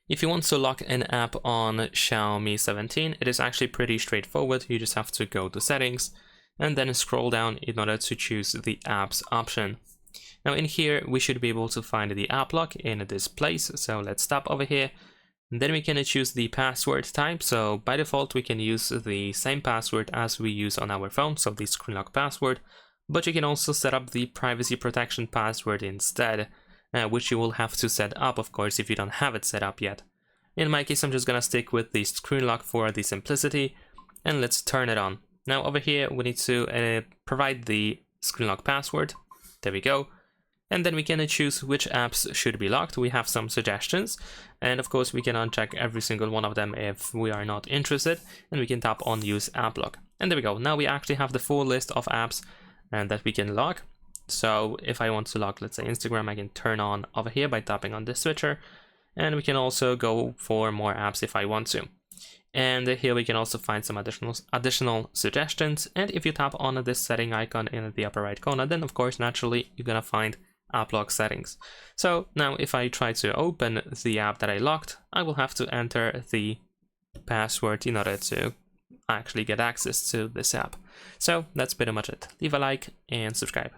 If you want to lock an app on Xiaomi 17, it is actually pretty straightforward. You just have to go to settings and then scroll down in order to choose the apps option. Now in here, we should be able to find the app lock in this place. So let's tap over here. And then we can choose the password type. So by default, we can use the same password as we use on our phone. So the screen lock password, but you can also set up the privacy protection password instead. Which you will have to set up, of course, if you don't have it set up yet. In my case, I'm just gonna stick with the screen lock for the simplicity, and let's turn it on. Now over here, we need to provide the screen lock password. There we go. And then we can choose which apps should be locked. We have some suggestions, and of course, we can uncheck every single one of them if we are not interested, and we can tap on Use App Lock. And there we go. Now we actually have the full list of apps that we can lock. So if I want to lock, let's say Instagram, I can turn on over here by tapping on this switcher, and we can also go for more apps if I want to. And here we can also find some additional suggestions. And if you tap on this setting icon in the upper right corner, then of course, naturally, you're gonna find app lock settings. So now if I try to open the app that I locked, I will have to enter the password in order to actually get access to this app. So that's pretty much it. Leave a like and subscribe.